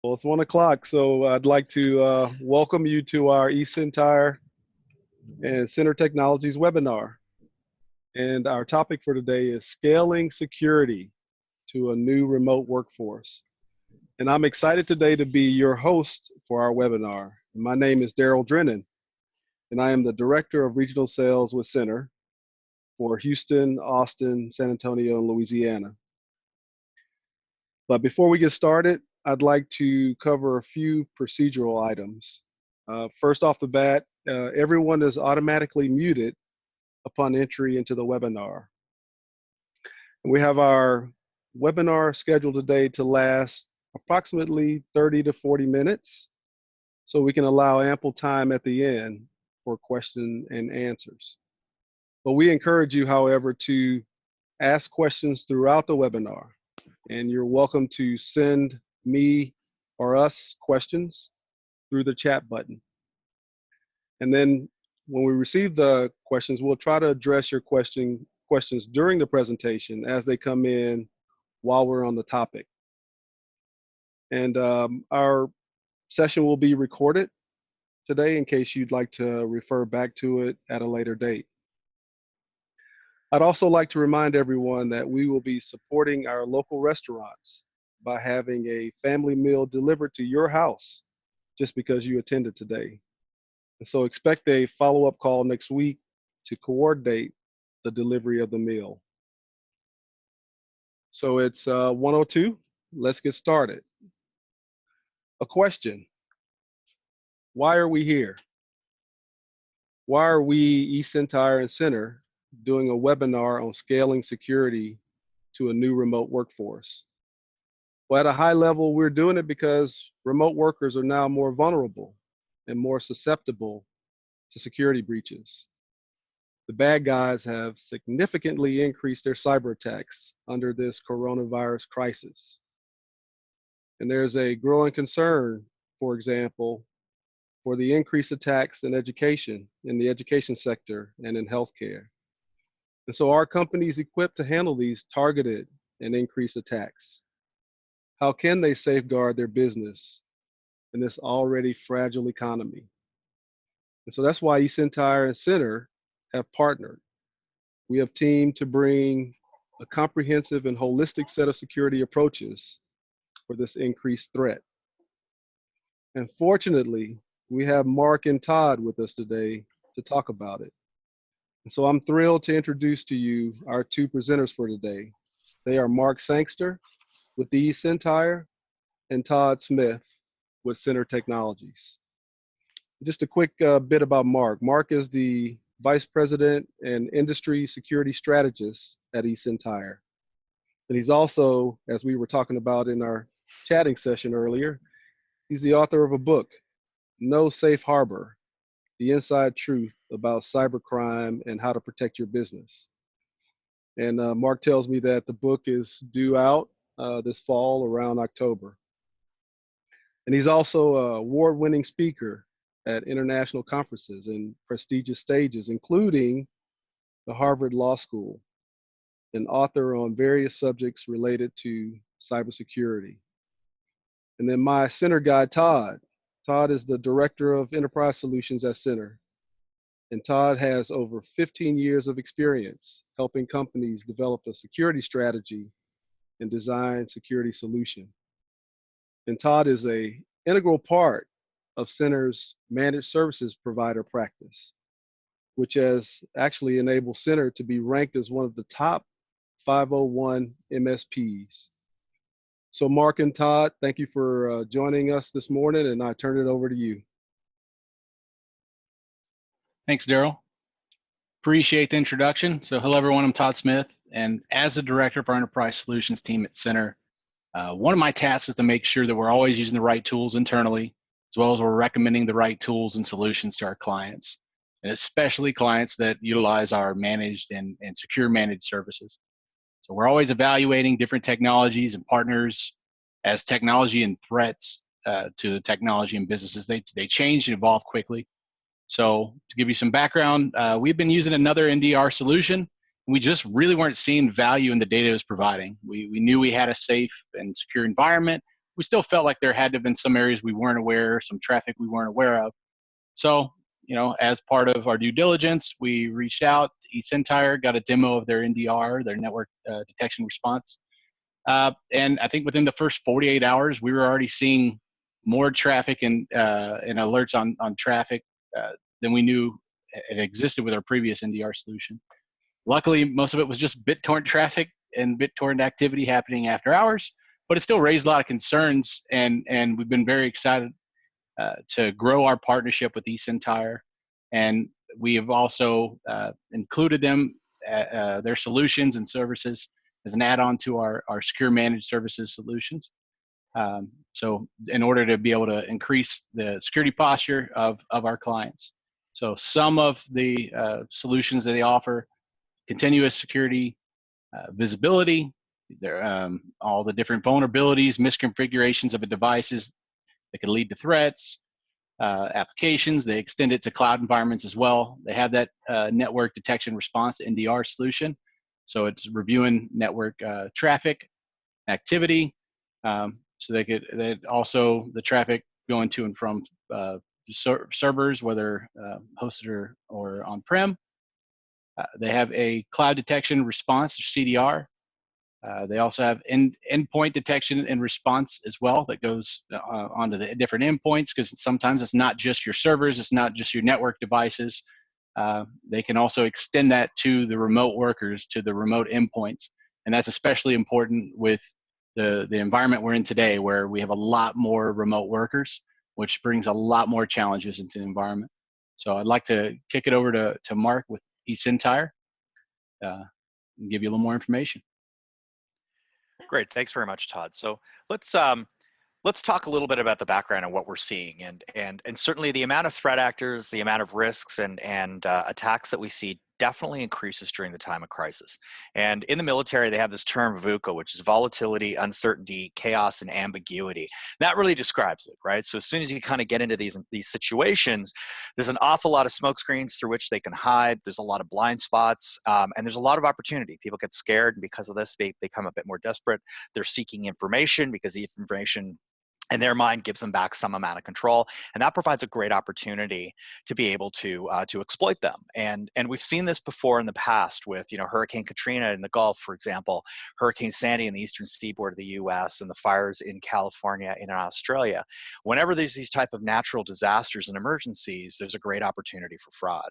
Well, it's 1 o'clock, so I'd like to welcome you to our ESENTIRE and Center Technologies webinar. And our topic for today is scaling security to a new remote workforce. And I'm excited today to be your host for our webinar. My name is Daryl Drennan, and I am the Director of Regional Sales with Center for Houston, Austin, San Antonio, and Louisiana. But before we get started, I'd like to cover a few procedural items. First off the bat, everyone is automatically muted upon entry into the webinar. And we have our webinar scheduled today to last approximately 30 to 40 minutes, so we can allow ample time at the end for question and answers. But we encourage you, however, to ask questions throughout the webinar, and you're welcome to send me or us questions through the chat button. And then when we receive the questions, we'll try to address your questions during the presentation as they come in while we're on the topic. And our session will be recorded today in case you'd like to refer back to it at a later date. I'd also like to remind everyone that we will be supporting our local restaurants by having a family meal delivered to your house just because you attended today. And so expect a follow-up call next week to coordinate the delivery of the meal. So it's 1:02. Let's get started. A question: why are we here? Why are we, ESENTIRE and Center, doing a webinar on scaling security to a new remote workforce? Well, at a high level, we're doing it because remote workers are now more vulnerable and more susceptible to security breaches. The bad guys have significantly increased their cyber attacks under this coronavirus crisis. And there's a growing concern, for example, for the increased attacks in education, in the education sector, and in healthcare. And so our company is equipped to handle these targeted and increased attacks. How can they safeguard their business in this already fragile economy? And so that's why ESENTIRE and Center have partnered. We have teamed to bring a comprehensive and holistic set of security approaches for this increased threat. And fortunately, we have Mark and Todd with us today to talk about it. And so I'm thrilled to introduce to you our two presenters for today. They are Mark Sangster with the ESENTIRE and Todd Smith with Center Technologies. Just a quick bit about Mark. Mark is the Vice President and Industry Security Strategist at ESENTIRE. And he's also, as we were talking about in our chatting session earlier, he's the author of a book, No Safe Harbor: The Inside Truth About Cybercrime and How to Protect Your Business. And Mark tells me that the book is due out this fall around October. And he's also an award-winning speaker at international conferences and prestigious stages, including the Harvard Law School, an author on various subjects related to cybersecurity. And then my Center guy, Todd. Todd is the Director of Enterprise Solutions at Center. And Todd has over 15 years of experience helping companies develop a security strategy and design security solution. And Todd is an integral part of Center's managed services provider practice, which has actually enabled Center to be ranked as one of the top 501 MSPs. So Mark and Todd, thank you for joining us this morning, and I turn it over to you. Thanks, Daryl. Appreciate the introduction. So hello everyone, I'm Todd Smith, and as the Director of our Enterprise Solutions team at Center, one of my tasks is to make sure that we're always using the right tools internally, as well as we're recommending the right tools and solutions to our clients, and especially clients that utilize our managed and secure managed services. So we're always evaluating different technologies and partners as technology and threats to the technology and businesses, they change and evolve quickly. So to give you some background, we've been using another NDR solution. We just really weren't seeing value in the data it was providing. We knew we had a safe and secure environment, we still felt like there had to have been some areas we weren't aware, some traffic we weren't aware of. So, as part of our due diligence, we reached out to ESENTIRE, got a demo of their NDR, their network detection response. And I think within the first 48 hours, we were already seeing more traffic and alerts on traffic than we knew it existed with our previous NDR solution. Luckily, most of it was just BitTorrent traffic and BitTorrent activity happening after hours, but it still raised a lot of concerns, and we've been very excited to grow our partnership with ESENTIRE. And we have also included them, their solutions and services as an add-on to our secure managed services solutions. So in order to be able to increase the security posture of our clients. So some of the solutions that they offer: continuous security, visibility, all the different vulnerabilities, misconfigurations of a devices that can lead to threats, applications. They extend it to cloud environments as well. They have that network detection response NDR solution. So it's reviewing network traffic activity. So they also the traffic going to and from servers, whether hosted or on-prem. They have a cloud detection response, or CDR. They also have endpoint detection and response as well that goes onto the different endpoints, because sometimes it's not just your servers, it's not just your network devices. They can also extend that to the remote workers, to the remote endpoints. And that's especially important with the environment we're in today, where we have a lot more remote workers, which brings a lot more challenges into the environment. So I'd like to kick it over to Mark with ESENTIRE and give you a little more information. Great, thanks very much, Todd. So let's talk a little bit about the background and what we're seeing, and certainly the amount of threat actors, the amount of risks and attacks that we see definitely increases during the time of crisis. And in the military, they have this term VUCA, which is volatility, uncertainty, chaos, and ambiguity. That really describes it, right? So as soon as you kind of get into these situations, there's an awful lot of smoke screens through which they can hide. There's a lot of blind spots, and there's a lot of opportunity. People get scared, and because of this, they become a bit more desperate. They're seeking information because the information in their mind gives them back some amount of control, and that provides a great opportunity to be able to exploit them. And we've seen this before in the past with Hurricane Katrina in the Gulf, for example, Hurricane Sandy in the eastern seaboard of the U.S., and the fires in California and in Australia. Whenever there's these type of natural disasters and emergencies, there's a great opportunity for fraud.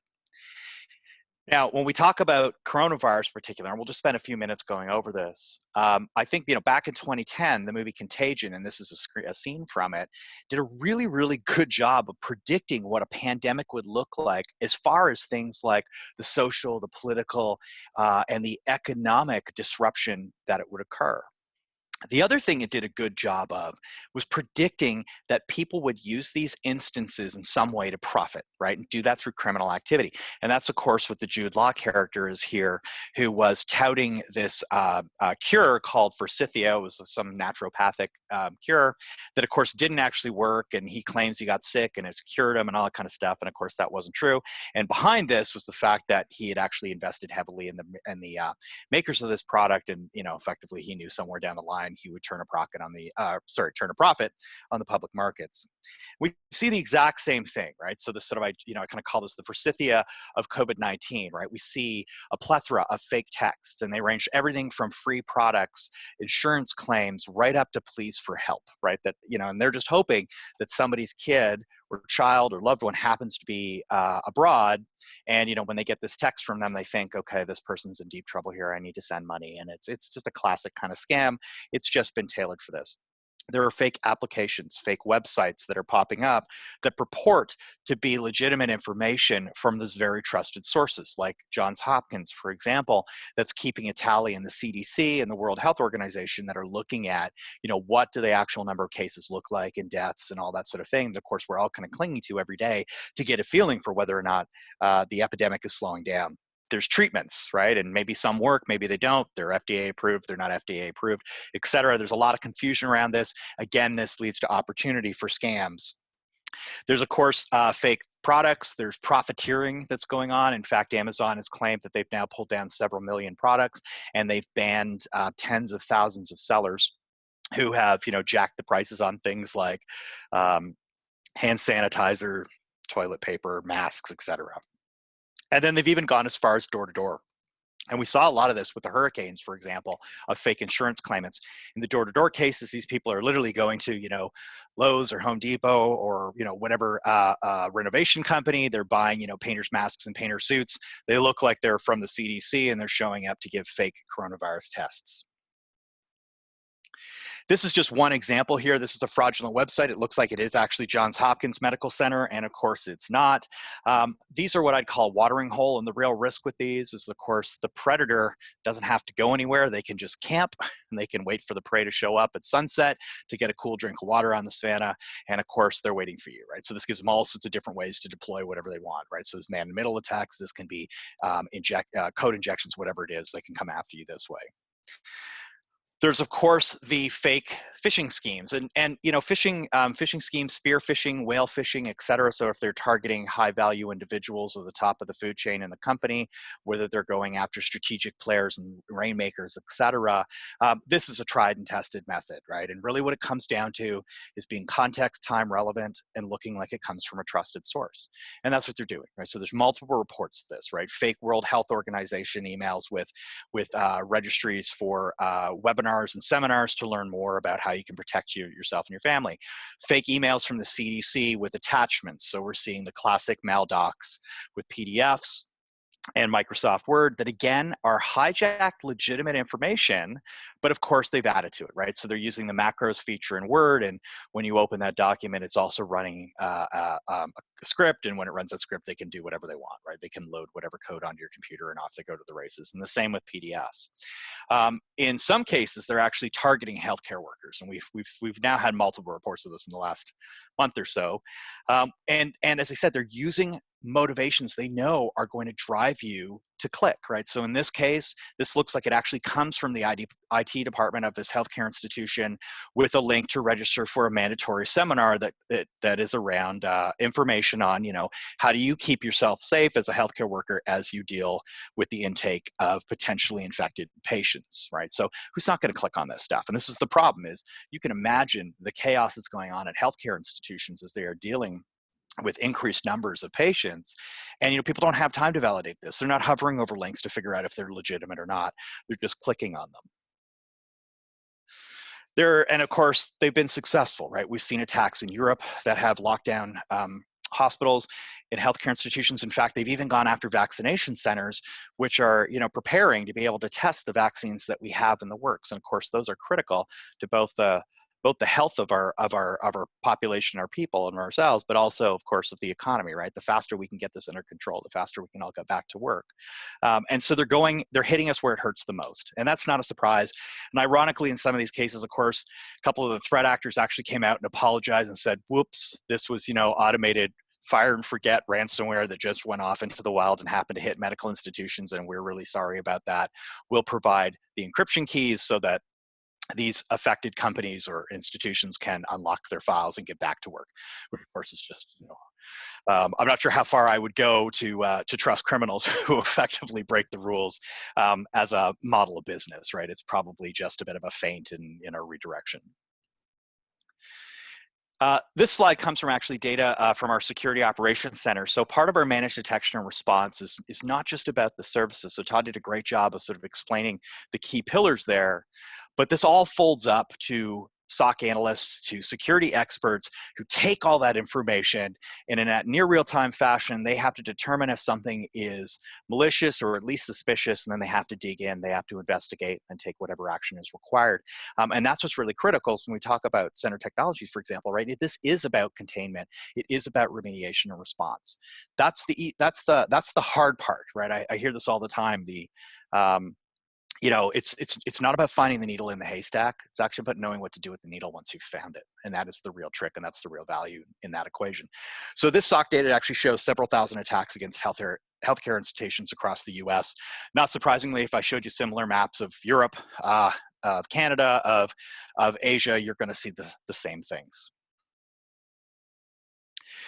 Now, when we talk about coronavirus in particular, and we'll just spend a few minutes going over this, I think, back in 2010, the movie Contagion, and this is a scene from it, did a really, really good job of predicting what a pandemic would look like as far as things like the social, the political, and the economic disruption that it would occur. The other thing it did a good job of was predicting that people would use these instances in some way to profit, right? And do that through criminal activity. And that's, of course, what the Jude Law character is here, who was touting this cure called FORSYTHIA. It was some naturopathic cure that, of course, didn't actually work. And he claims he got sick and it's cured him and all that kind of stuff. And, of course, that wasn't true. And behind this was the fact that he had actually invested heavily in the makers of this product. And, effectively, he knew somewhere down the line he would turn a profit on the public markets. We see the exact same thing, right? So this sort of, I kind of call this the FORSYTHIA of COVID-19, right? We see a plethora of fake texts, and they range everything from free products, insurance claims, right up to pleas for help, right? That, and they're just hoping that somebody's kid or child or loved one happens to be abroad, and when they get this text from them, they think, okay, this person's in deep trouble here, I need to send money. And it's just a classic kind of scam. It's just been tailored for this. There are fake applications, fake websites that are popping up that purport to be legitimate information from those very trusted sources, like Johns Hopkins, for example, that's keeping a tally in the CDC and the World Health Organization that are looking at, what do the actual number of cases look like and deaths and all that sort of thing. Of course, we're all kind of clinging to every day to get a feeling for whether or not the epidemic is slowing down. There's treatments, right? And maybe some work, maybe they don't. They're FDA approved, they're not FDA approved, et cetera. There's a lot of confusion around this. Again, this leads to opportunity for scams. There's, of course, fake products. There's profiteering that's going on. In fact, Amazon has claimed that they've now pulled down several million products, and they've banned tens of thousands of sellers. who have, you know, jacked the prices on things like hand sanitizer, toilet paper, masks, etc. And then they've even gone as far as door to door. And we saw a lot of this with the hurricanes, for example, of fake insurance claimants. In the door-to-door cases, these people are literally going to, you know, Lowe's or Home Depot or, you know, whatever renovation company. They're buying, you know, painters' masks and painter suits. They look like they're from the CDC, and they're showing up to give fake coronavirus tests. This is just one example here. This is a fraudulent website. It looks like it is actually Johns Hopkins Medical Center, and of course it's not. These are what I'd call watering hole, and the real risk with these is, of course, the predator doesn't have to go anywhere. They can just camp, and they can wait for the prey to show up at sunset to get a cool drink of water on the savannah, and of course they're waiting for you, right? So this gives them all sorts of different ways to deploy whatever they want, right? So there's man-in-the-middle attacks. This can be code injections, whatever it is. They can come after you this way. There's, of course, the fake phishing schemes, and you know, phishing schemes, spear phishing, whale phishing, et cetera. So if they're targeting high-value individuals at the top of the food chain in the company, whether they're going after strategic players and rainmakers, et cetera, this is a tried and tested method, right? And really what it comes down to is being context, time relevant, and looking like it comes from a trusted source. And that's what they're doing, right? So there's multiple reports of this, right? Fake World Health Organization emails with registries for webinars and seminars to learn more about how you can protect yourself and your family. Fake emails from the CDC with attachments. So we're seeing the classic mail docs with PDFs and Microsoft Word that, again, are hijacked legitimate information, but of course they've added to it, right? So they're using the macros feature in Word, and when you open that document, it's also running a script, and when it runs that script, they can do whatever they want, right? They can load whatever code onto your computer, and off they go to the races. And the same with PDFs. In some cases, they're actually targeting healthcare workers, and we've now had multiple reports of this in the last month or so. And as I said, they're using motivations they know are going to drive you to click, right? So in this case, this looks like it actually comes from the IT department of this healthcare institution with a link to register for a mandatory seminar that is around information on, you know, how do you keep yourself safe as a healthcare worker as you deal with the intake of potentially infected patients, right? So who's not going to click on this stuff? And this is the problem, is you can imagine the chaos that's going on at healthcare institutions as they are dealing with increased numbers of patients. And, you know, people don't have time to validate this. They're not hovering over links to figure out if they're legitimate or not. They're just clicking on them. And of course, they've been successful, right? We've seen attacks in Europe that have locked down hospitals and healthcare institutions. In fact, they've even gone after vaccination centers, which are, you know, preparing to be able to test the vaccines that we have in the works. And of course, those are critical to both the health of our population, our people, and ourselves, but also, of course, of the economy, right? The faster we can get this under control, the faster we can all get back to work. And so they're hitting us where it hurts the most. And that's not a surprise. And ironically, in some of these cases, of course, a couple of the threat actors actually came out and apologized and said, whoops, this was, you know, automated fire and forget ransomware that just went off into the wild and happened to hit medical institutions, and we're really sorry about that. We'll provide the encryption keys so that these affected companies or institutions can unlock their files and get back to work, which of course is just, you know, I'm not sure how far I would go to trust criminals who effectively break the rules as a model of business, right? It's probably just a bit of a feint in a redirection. This slide comes from actually data from our Security Operations Center. So part of our managed detection and response is not just about the services. So Todd did a great job of sort of explaining the key pillars there, but this all folds up to SOC analysts, to security experts who take all that information, and in a near real-time fashion, they have to determine if something is malicious or at least suspicious, and then they have to dig in, they have to investigate and take whatever action is required. And that's what's really critical. So when we talk about center technologies, for example, right, this is about containment. It is about remediation and response. That's the hard part, right? I hear this all the time. You know, it's not about finding the needle in the haystack. It's actually about knowing what to do with the needle once you've found it. And that is the real trick, and that's the real value in that equation. So this SOC data actually shows several thousand attacks against healthcare institutions across the US. Not surprisingly, if I showed you similar maps of Europe, of Canada, of Asia, you're gonna see the same things.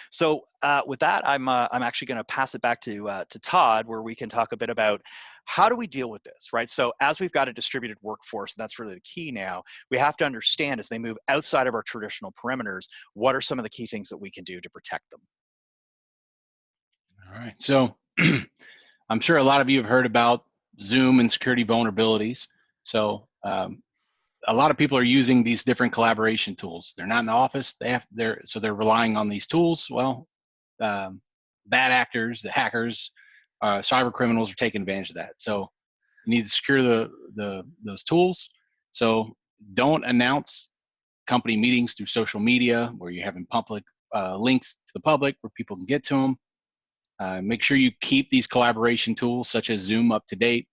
So with that, I'm actually going to pass it back to Todd, where we can talk a bit about how do we deal with this, right? So as we've got a distributed workforce, and that's really the key now, we have to understand as they move outside of our traditional perimeters, what are some of the key things that we can do to protect them? All right. So I'm sure a lot of you have heard about Zoom and security vulnerabilities. So a lot of people are using these different collaboration tools. They're not in the office. So they're relying on these tools. Well, bad actors, the hackers, cyber criminals are taking advantage of that. So you need to secure those tools. So don't announce company meetings through social media where you're having public links to the public where people can get to them. Make sure you keep these collaboration tools such as Zoom up to date,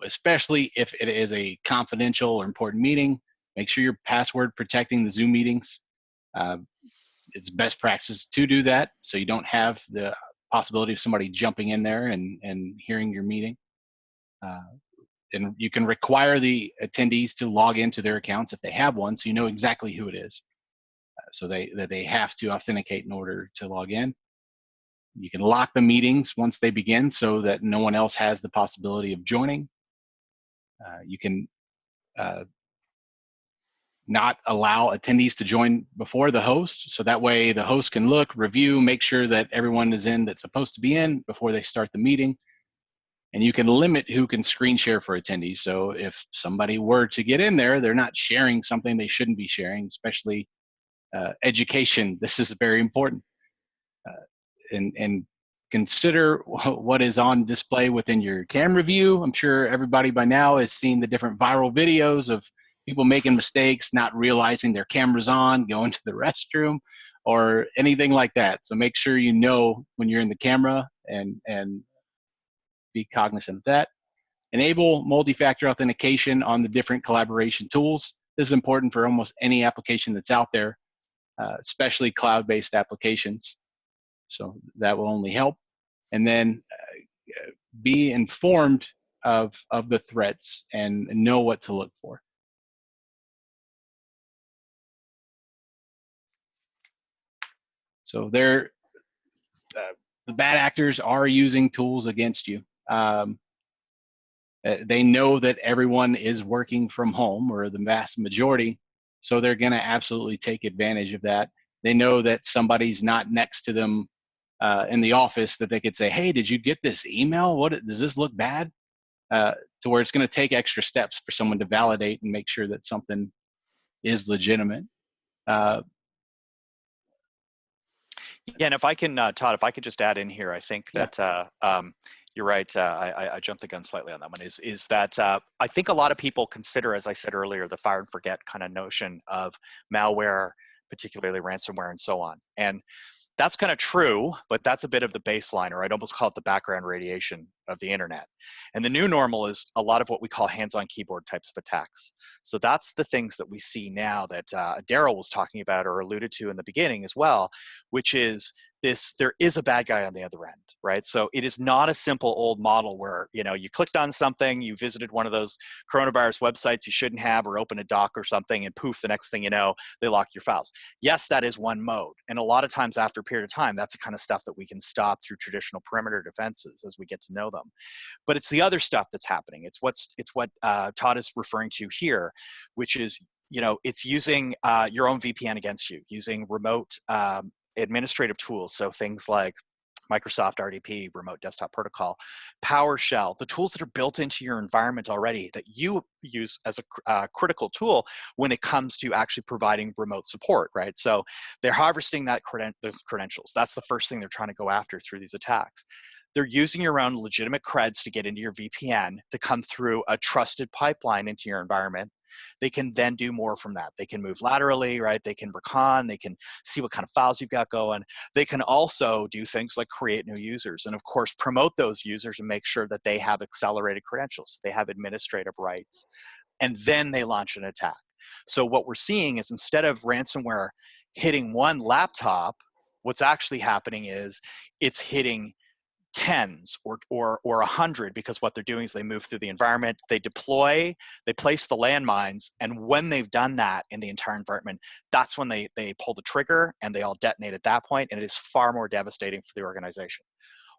especially if it is a confidential or important meeting. Make sure you're password protecting the Zoom meetings. It's best practice to do that so you don't have the possibility of somebody jumping in there and hearing your meeting. And you can require the attendees to log into their accounts if they have one, so you know exactly who it is. So they have to authenticate in order to log in. You can lock the meetings once they begin so that no one else has the possibility of joining. You can not allow attendees to join before the host, so that way the host can look, review, make sure that everyone is in that's supposed to be in before they start the meeting. And you can limit who can screen share for attendees. So if somebody were to get in there, they're not sharing something they shouldn't be sharing, especially education. This is very important. And consider what is on display within your camera view. I'm sure everybody by now has seen the different viral videos of people making mistakes, not realizing their camera's on, going to the restroom, or anything like that. So make sure you know when you're in the camera and be cognizant of that. Enable multi-factor authentication on the different collaboration tools. This is important for almost any application that's out there, especially cloud-based applications. So that will only help. And then be informed of the threats and know what to look for. So the bad actors are using tools against you. They know that everyone is working from home, or the vast majority, so they're going to absolutely take advantage of that. They know that somebody's not next to them in the office that they could say, hey, did you get this email? Does this look bad? To where it's going to take extra steps for someone to validate and make sure that something is legitimate. Yeah, and if I can, Todd, if I could just add in here, I think that you're right. I jumped the gun slightly on that one. Is that I think a lot of people consider, as I said earlier, the fire and forget kind of notion of malware, particularly ransomware and so on. And that's kind of true, but that's a bit of the baseline, or I'd almost call it the background radiation of the internet. And the new normal is a lot of what we call hands-on keyboard types of attacks. So that's the things that we see now that Daryl was talking about or alluded to in the beginning as well, which is there is a bad guy on the other end, right? So it is not a simple old model where, you know, you clicked on something, you visited one of those coronavirus websites you shouldn't have, or open a doc or something, and poof, the next thing you know, they lock your files. Yes, that is one mode. And a lot of times after a period of time, that's the kind of stuff that we can stop through traditional perimeter defenses as we get to know them. But it's the other stuff that's happening. It's what Todd is referring to here, which is, you know, it's using your own VPN against you, using remote administrative tools. So things like Microsoft RDP, Remote Desktop Protocol, PowerShell, the tools that are built into your environment already that you use as a critical tool when it comes to actually providing remote support, right? So they're harvesting the credentials. That's the first thing they're trying to go after through these attacks. They're using your own legitimate creds to get into your VPN to come through a trusted pipeline into your environment. They can then do more from that. They can move laterally, right? They can recon, they can see what kind of files you've got going. They can also do things like create new users and of course promote those users and make sure that they have accelerated credentials, they have administrative rights, and then they launch an attack. So what we're seeing is instead of ransomware hitting one laptop, what's actually happening is it's hitting tens or 100, because what they're doing is they move through the environment, they deploy, they place the landmines, and when they've done that in the entire environment, that's when they pull the trigger and they all detonate at that point, and it is far more devastating for the organization.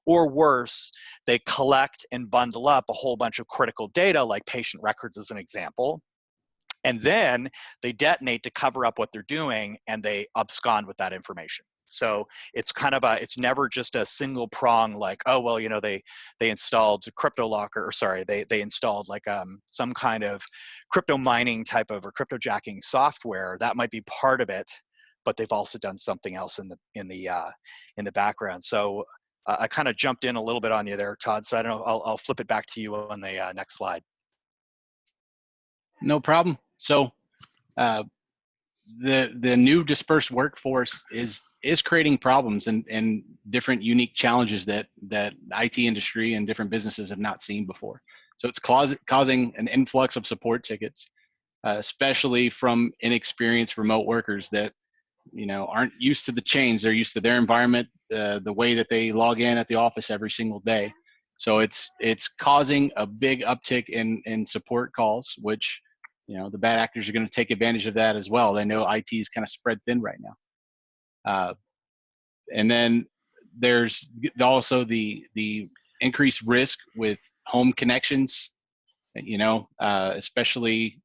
Or worse, they collect and bundle up a whole bunch of critical data, like patient records as an example, and then they detonate to cover up what they're doing, and they abscond with that information. So it's kind of it's never just a single prong, like, oh, well, they installed crypto locker, or sorry, they installed like some kind of crypto mining type of, or crypto jacking software. That might be part of it, but they've also done something else in the background. So I kind of jumped in a little bit on you there, Todd. So I don't know, I'll flip it back to you on the next slide. No problem. So the new dispersed workforce is creating problems and different unique challenges that IT industry and different businesses have not seen before. So it's causing an influx of support tickets, especially from inexperienced remote workers that aren't used to the change. They're used to their environment, the way that they log in at the office every single day. So it's causing a big uptick in support calls, which the bad actors are going to take advantage of that as well. They know IT is kind of spread thin right now. And then there's also the increased risk with home connections, especially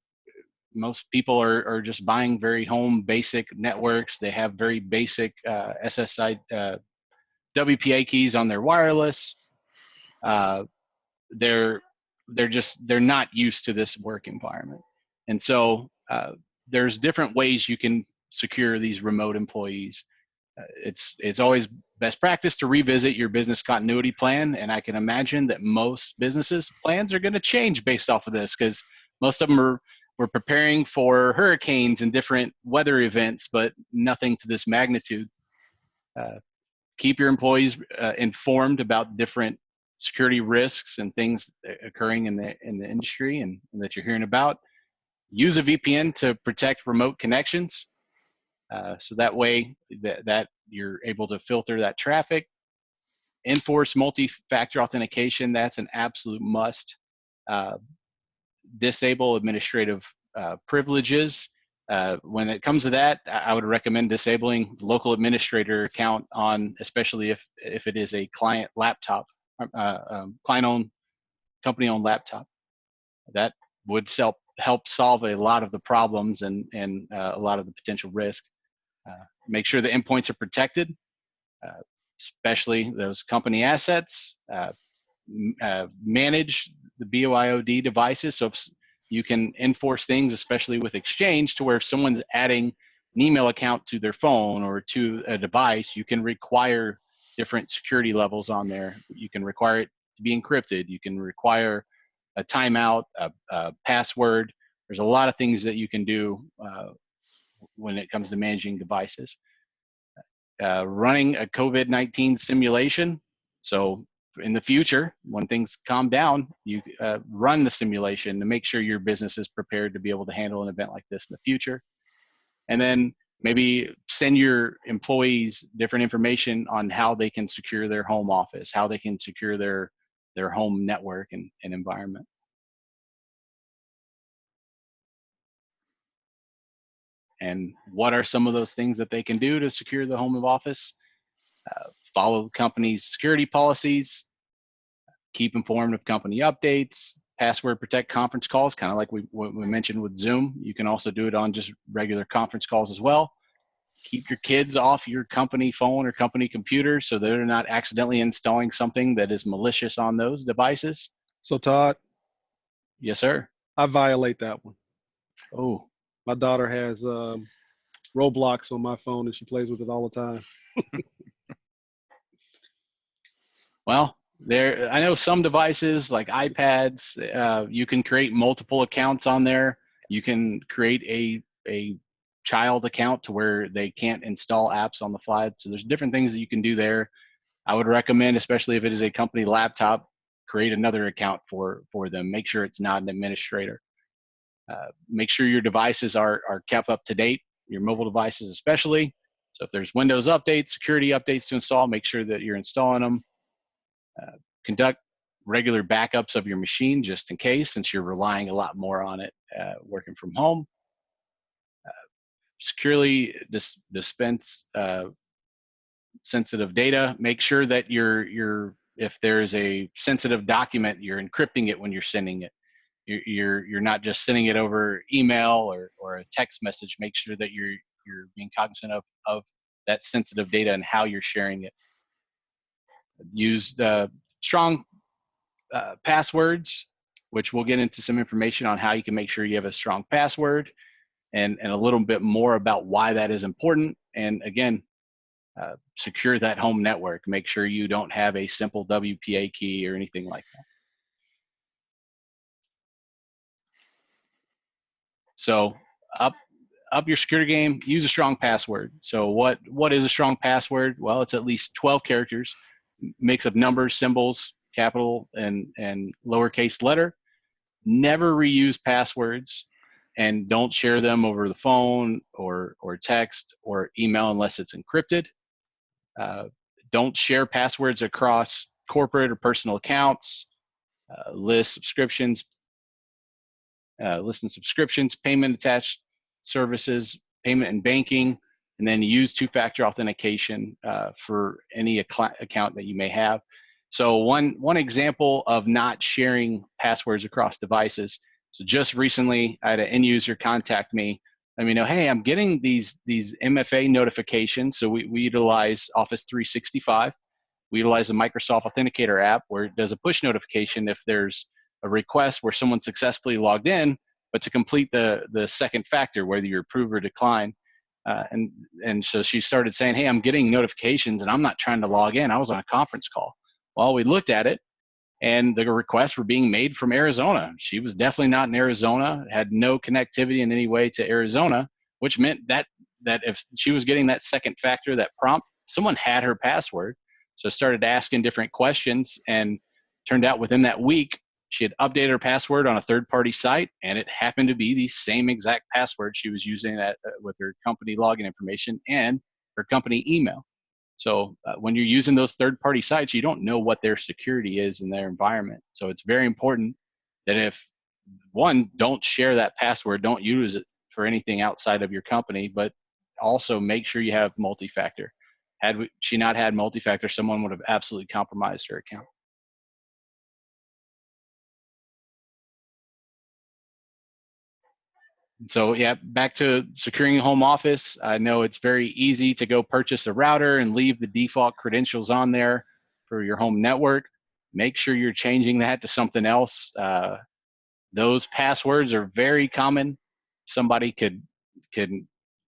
most people are just buying very home basic networks. They have very basic SSI, WPA keys on their wireless. They're not used to this work environment. And so there's different ways you can secure these remote employees. It's always best practice to revisit your business continuity plan. And I can imagine that most businesses' plans are going to change based off of this, because most of them we're preparing for hurricanes and different weather events, but nothing to this magnitude. Keep your employees informed about different security risks and things occurring in the industry and that you're hearing about. Use a VPN to protect remote connections, so that way that you're able to filter that traffic. Enforce multi-factor authentication. That's an absolute must. Disable administrative privileges. When it comes to that, I would recommend disabling local administrator account on, especially if it is a client laptop, client-owned, company-owned laptop. That would help solve a lot of the problems and a lot of the potential risk. Make sure the endpoints are protected, especially those company assets. Manage the BYOD devices, so if you can enforce things, especially with Exchange, to where if someone's adding an email account to their phone or to a device, you can require different security levels on there. You can require it to be encrypted. You can require a timeout, a password. There's a lot of things that you can do when it comes to managing devices. Running a COVID-19 simulation. So in the future, when things calm down, you run the simulation to make sure your business is prepared to be able to handle an event like this in the future. And then maybe send your employees different information on how they can secure their home office, how they can secure their home network and environment. And what are some of those things that they can do to secure the home of office? Follow the company's security policies, keep informed of company updates, password protect conference calls, kind of like what we mentioned with Zoom. You can also do it on just regular conference calls as well. Keep your kids off your company phone or company computer so they're not accidentally installing something that is malicious on those devices. So Todd? Yes, sir. I violate that one. Oh. My daughter has Roblox on my phone and she plays with it all the time. Well, I know some devices like iPads, you can create multiple accounts on there. You can create a child account to where they can't install apps on the fly. So there's different things that you can do there. I would recommend, especially if it is a company laptop, create another account for them. Make sure it's not an administrator. Make sure your devices are kept up to date, your mobile devices especially. So if there's Windows updates, security updates to install, make sure that you're installing them. Conduct regular backups of your machine just in case, since you're relying a lot more on it working from home. Securely dispense sensitive data. Make sure that your if there's a sensitive document, you're encrypting it when you're sending it. You're not just sending it over email or a text message. Make sure that you're being cognizant of that sensitive data and how you're sharing it. Use strong passwords, which we'll get into some information on how you can make sure you have a strong password, and a little bit more about why that is important. And again, secure that home network. Make sure you don't have a simple WPA key or anything like that. So up your security game, use a strong password. So what is a strong password? Well, it's at least 12 characters, mix of numbers, symbols, capital and lowercase letter. Never reuse passwords, and don't share them over the phone or text or email unless it's encrypted. Don't share passwords across corporate or personal accounts, lists and subscriptions, payment attached services, payment and banking, and then use two-factor authentication for any account that you may have. So one example of not sharing passwords across devices. So just recently, I had an end user contact me. Let me know, hey, I'm getting these MFA notifications. So we utilize Office 365. We utilize the Microsoft Authenticator app where it does a push notification if there's a request where someone successfully logged in, but to complete the second factor, whether you approve or decline. And so she started saying, hey, I'm getting notifications and I'm not trying to log in. I was on a conference call. Well, we looked at it and the requests were being made from Arizona. She was definitely not in Arizona, had no connectivity in any way to Arizona, which meant that if she was getting that second factor, that prompt, someone had her password. So I started asking different questions, and turned out within that week, she had updated her password on a third-party site, and it happened to be the same exact password she was using with her company login information and her company email. So when you're using those third-party sites, you don't know what their security is in their environment. So it's very important that don't share that password, don't use it for anything outside of your company, but also make sure you have multi-factor. Had she not had multi-factor, someone would have absolutely compromised her account. So yeah, back to securing a home office. I know it's very easy to go purchase a router and leave the default credentials on there for your home network. Make sure you're changing that to something else. Those passwords are very common. Somebody could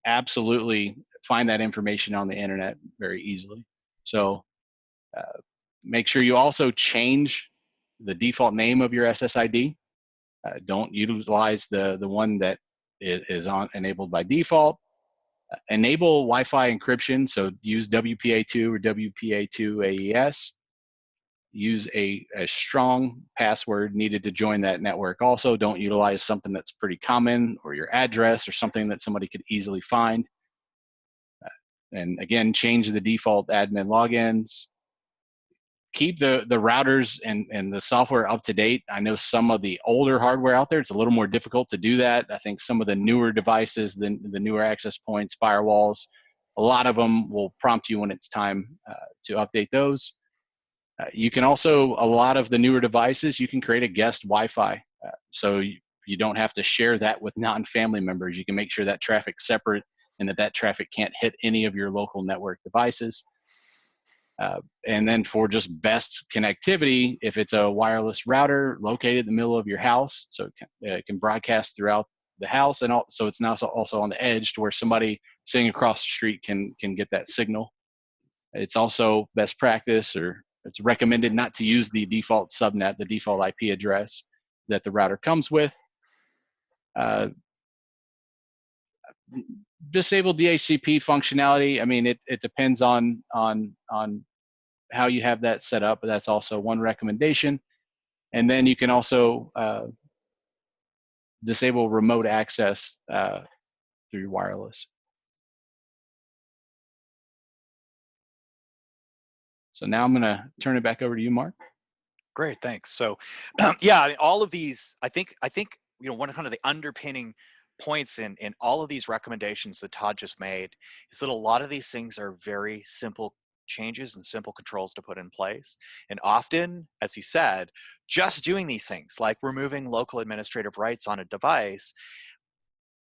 absolutely find that information on the internet very easily. So make sure you also change the default name of your SSID. Don't utilize the one that is enabled by default. Enable Wi-Fi encryption, so use WPA2 or WPA2 AES. Use a strong password needed to join that network. Also, don't utilize something that's pretty common or your address or something that somebody could easily find. And again, change the default admin logins. Keep the routers and the software up to date. I know some of the older hardware out there, it's a little more difficult to do that. I think some of the newer devices, the newer access points, firewalls, a lot of them will prompt you when it's time to update those. You can also, a lot of the newer devices, you can create a guest Wi-Fi. So you don't have to share that with non-family members. You can make sure that traffic's separate and that traffic can't hit any of your local network devices. And then for just best connectivity, if it's a wireless router located in the middle of your house, so it can broadcast throughout the house, and so it's now also on the edge to where somebody sitting across the street can get that signal. It's also best practice, or it's recommended not to use the default subnet, the default IP address that the router comes with. Disable DHCP functionality. I mean, it depends on how you have that set up, but that's also one recommendation. And then you can also disable remote access through wireless. So now I'm going to turn it back over to you, Mark. Great, thanks. So, yeah, I mean, all of these, I think, one of kind of the underpinning points in all of these recommendations that Todd just made is that a lot of these things are very simple changes and simple controls to put in place. And often, as he said, just doing these things like removing local administrative rights on a device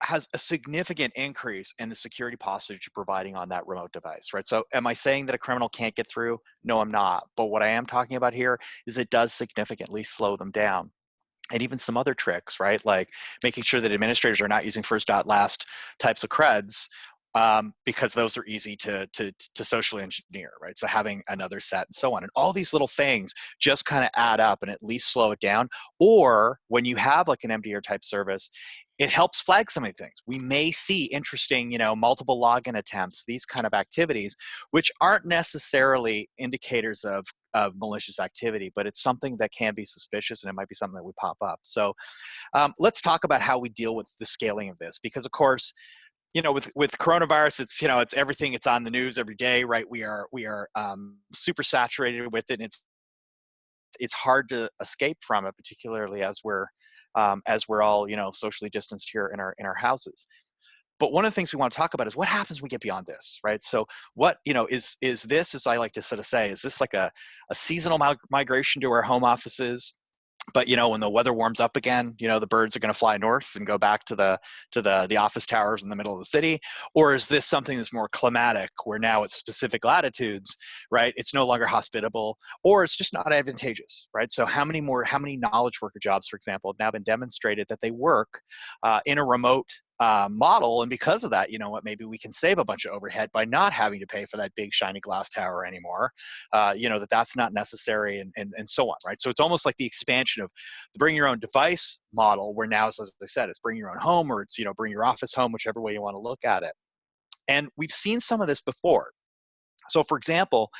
has a significant increase in the security posture you're providing on that remote device, right? So am I saying that a criminal can't get through? No, I'm not. But what I am talking about here is it does significantly slow them down. And even some other tricks, right? Like making sure that administrators are not using first dot last types of creds, because those are easy to socially engineer, right? So having another set and so on. And all these little things just kind of add up and at least slow it down. Or when you have like an MDR type service, it helps flag some of these things. We may see interesting, you know, multiple login attempts, these kind of activities, which aren't necessarily indicators of malicious activity, but it's something that can be suspicious and it might be something that would pop up. So let's talk about how we deal with the scaling of this, because of course, you know, with coronavirus, it's, you know, it's everything. It's on the news every day, right? We are super saturated with it. And it's hard to escape from it, particularly as we're all, you know, socially distanced here in our houses. But one of the things we want to talk about is what happens when we get beyond this, right? So what, you know, is this, as I like to sort of say, is this like a seasonal migration to our home offices? But, you know, when the weather warms up again, you know, the birds are going to fly north and go back to the office towers in the middle of the city? Or is this something that's more climatic, where now it's specific latitudes, right? It's no longer hospitable, or it's just not advantageous, right? So how many knowledge worker jobs, for example, have now been demonstrated that they work in a remote model, and because of that, you know what, maybe we can save a bunch of overhead by not having to pay for that big shiny glass tower anymore. You know, that's not necessary, and so on, right? So it's almost like the expansion of the bring your own device model, where now, as I said, it's bring your own home, or it's, you know, bring your office home, whichever way you want to look at it. And we've seen some of this before. So for example,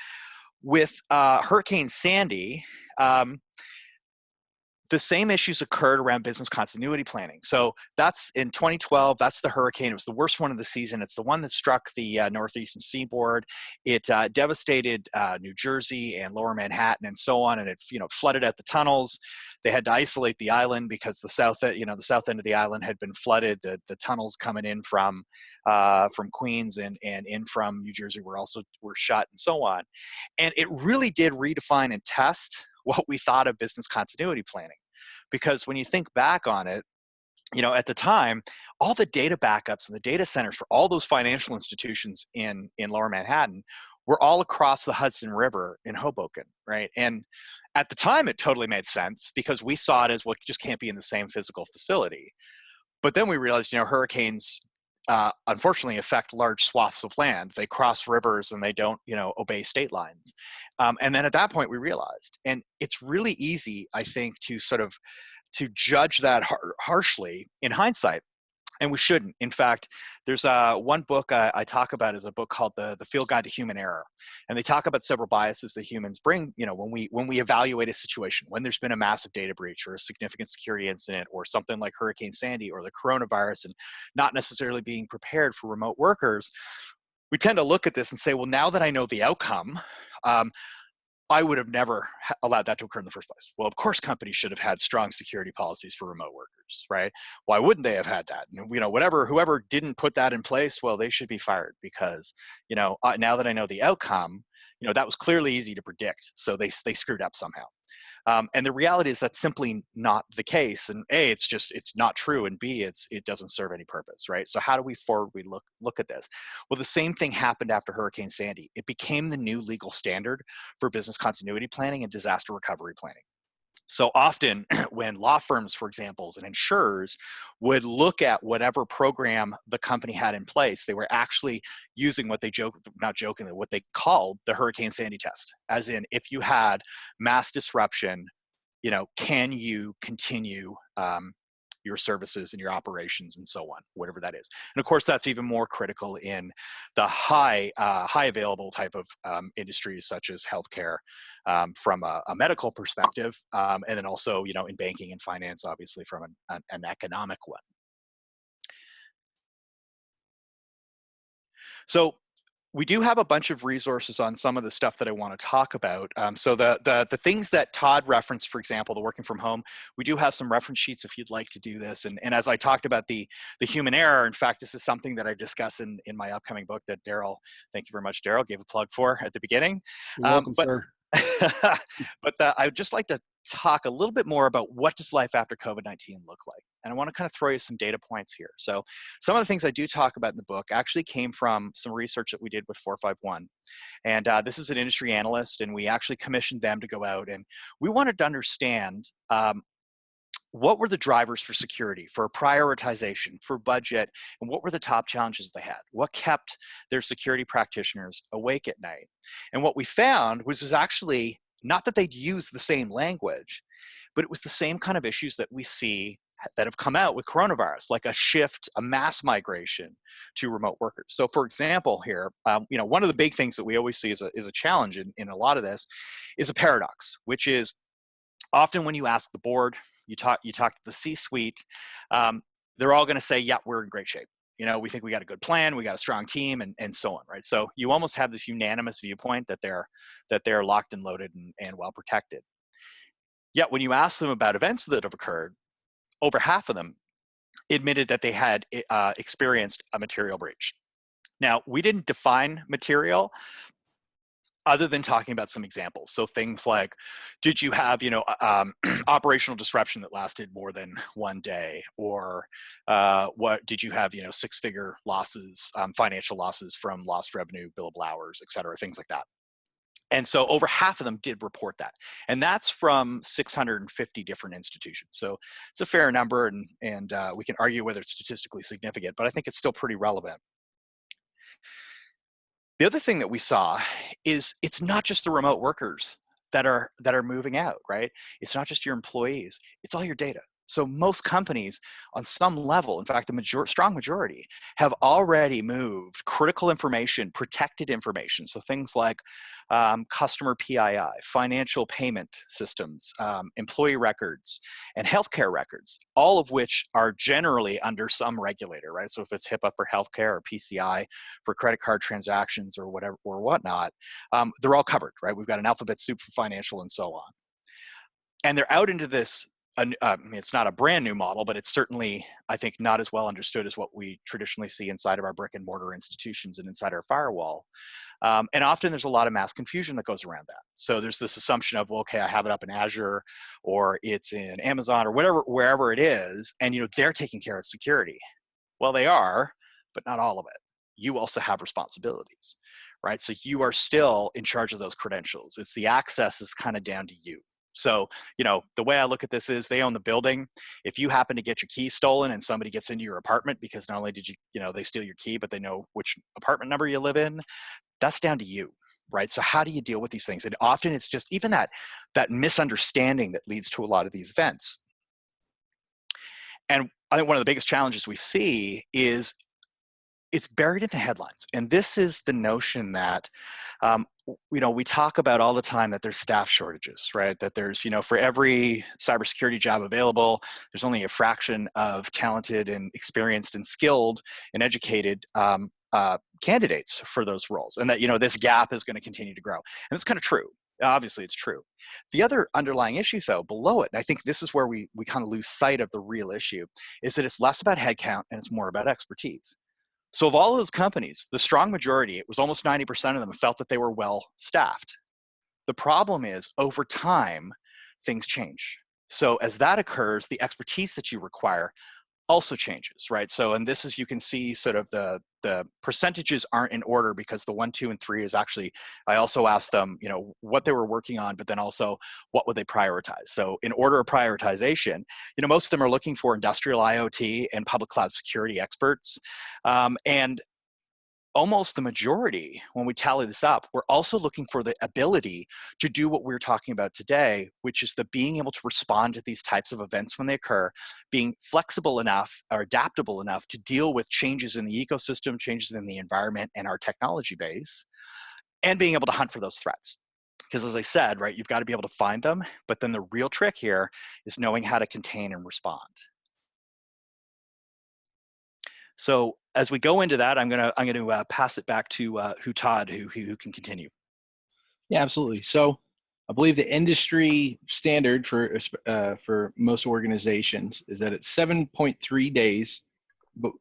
with Hurricane Sandy, the same issues occurred around business continuity planning. So that's in 2012, that's the hurricane. It was the worst one of the season. It's the one that struck the northeastern seaboard. It devastated New Jersey and lower Manhattan and so on, and it, you know, flooded out the tunnels. They had to isolate the island because the south end of the island had been flooded. The tunnels coming in from Queens and in from New Jersey were shut, and so on. And it really did redefine and test what we thought of business continuity planning. Because when you think back on it, you know, at the time, all the data backups and the data centers for all those financial institutions in lower Manhattan were all across the Hudson River in Hoboken, right? And at the time, it totally made sense because we saw it as, well, it just can't be in the same physical facility. But then we realized, you know, hurricanes unfortunately affect large swaths of land. They cross rivers and they don't, you know, obey state lines. And then at that point we realized, and it's really easy, I think, to judge that harshly in hindsight. And we shouldn't. In fact, there's one book I talk about is a book called the Field Guide to Human Error. And they talk about several biases that humans bring, you know, when we evaluate a situation, when there's been a massive data breach or a significant security incident or something like Hurricane Sandy or the coronavirus, and not necessarily being prepared for remote workers. We tend to look at this and say, well, now that I know the outcome, I would have never allowed that to occur in the first place. Well, of course, companies should have had strong security policies for remote workers, right? Why wouldn't they have had that? And, you know, whoever didn't put that in place, well, they should be fired because, you know, now that I know the outcome, you know, that was clearly easy to predict. So they screwed up somehow. And the reality is that's simply not the case. And A, it's not true. And B, it doesn't serve any purpose, right? So how do we look at this? Well, the same thing happened after Hurricane Sandy. It became the new legal standard for business continuity planning and disaster recovery planning. So often when law firms, for example, and insurers would look at whatever program the company had in place, they were actually using what they what they called the Hurricane Sandy test. As in, if you had mass disruption, you know, can you continue your services and your operations and so on, whatever that is. And of course, that's even more critical in the high available type of industries such as healthcare from a medical perspective, and then also, you know, in banking and finance, obviously from an economic one. So we do have a bunch of resources on some of the stuff that I want to talk about. So the things that Todd referenced, for example, the working from home, we do have some reference sheets if you'd like to do this. And as I talked about the human error, in fact, this is something that I discuss in my upcoming book that Daryl, thank you very much, Daryl, gave a plug for at the beginning. You're welcome, sir. But I would just like to talk a little bit more about what does life after COVID-19 look like. And I want to kind of throw you some data points here. So some of the things I do talk about in the book actually came from some research that we did with 451. And this is an industry analyst, and we actually commissioned them to go out, and we wanted to understand what were the drivers for security, for prioritization, for budget, and what were the top challenges they had? What kept their security practitioners awake at night? And what we found was actually not that they'd use the same language, but it was the same kind of issues that we see that have come out with coronavirus, like a shift, a mass migration to remote workers. So for example here, one of the big things that we always see is a challenge in a lot of this is a paradox, which is often when you ask the board, you talk to the C-suite, they're all going to say, yeah, we're in great shape. We think we got a good plan, we got a strong team, and so on, right? So you almost have this unanimous viewpoint that they're locked and loaded and well protected. Yet when you ask them about events that have occurred, over half of them admitted that they had experienced a material breach. Now, we didn't define material other than talking about some examples. So things like, did you have, operational disruption that lasted more than one day? Or what did you have, six-figure losses, financial losses from lost revenue, billable hours, et cetera, things like that. And so over half of them did report that. And that's from 650 different institutions. So it's a fair number, and we can argue whether it's statistically significant, but I think it's still pretty relevant. The other thing that we saw is it's not just the remote workers that are moving out, right? It's not just your employees, it's all your data. So most companies on some level, in fact, the strong majority, have already moved critical information, protected information. So things like customer PII, financial payment systems, employee records, and healthcare records, all of which are generally under some regulator, right? So if it's HIPAA for healthcare or PCI for credit card transactions or whatever or whatnot, they're all covered, right? We've got an alphabet soup for financial and so on. And they're out into this. It's not a brand new model, but it's certainly, I think, not as well understood as what we traditionally see inside of our brick and mortar institutions and inside our firewall. And often there's a lot of mass confusion that goes around that. So there's this assumption of, well, okay, I have it up in Azure or it's in Amazon or wherever it is, and they're taking care of security. Well, they are, but not all of it. You also have responsibilities, right? So you are still in charge of those credentials. It's the access is kind of down to you. So, the way I look at this is they own the building. If you happen to get your key stolen and somebody gets into your apartment because not only did they steal your key, but they know which apartment number you live in, that's down to you, right? So how do you deal with these things? And often it's just even that misunderstanding that leads to a lot of these events. And I think one of the biggest challenges we see is it's buried in the headlines. And this is the notion that, we talk about all the time that there's staff shortages, right? That there's, for every cybersecurity job available, there's only a fraction of talented and experienced and skilled and educated candidates for those roles. And that, this gap is going to continue to grow. And it's kind of true. Obviously, it's true. The other underlying issue, though, below it, and I think this is where we kind of lose sight of the real issue, is that it's less about headcount and it's more about expertise. So of all those companies, the strong majority, it was almost 90% of them, felt that they were well staffed. The problem is over time, things change. So as that occurs, the expertise that you require also changes, right? So, and this is, you can see sort of the percentages aren't in order because the 1, 2, and 3 is actually, I also asked them, what they were working on, but then also what would they prioritize? So in order of prioritization, most of them are looking for industrial IoT and public cloud security experts. And almost the majority, when we tally this up, we're also looking for the ability to do what we're talking about today, which is the being able to respond to these types of events when they occur, being flexible enough or adaptable enough to deal with changes in the ecosystem, changes in the environment and our technology base, and being able to hunt for those threats. Because as I said, right, you've got to be able to find them, but then the real trick here is knowing how to contain and respond. So as we go into that, I'm gonna pass it back to Todd, who can continue. Yeah, absolutely. So I believe the industry standard for most organizations is that it's 7.3 days,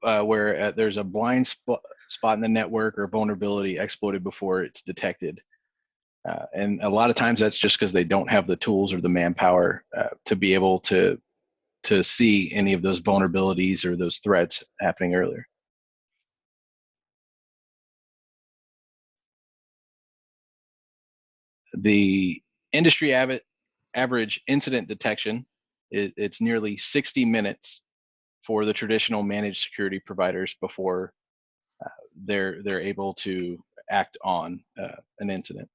where there's a blind spot in the network or vulnerability exploited before it's detected. And a lot of times that's just because they don't have the tools or the manpower to be able to see any of those vulnerabilities or those threats happening earlier. The industry average incident detection, it's nearly 60 minutes for the traditional managed security providers before they're able to act on an incident.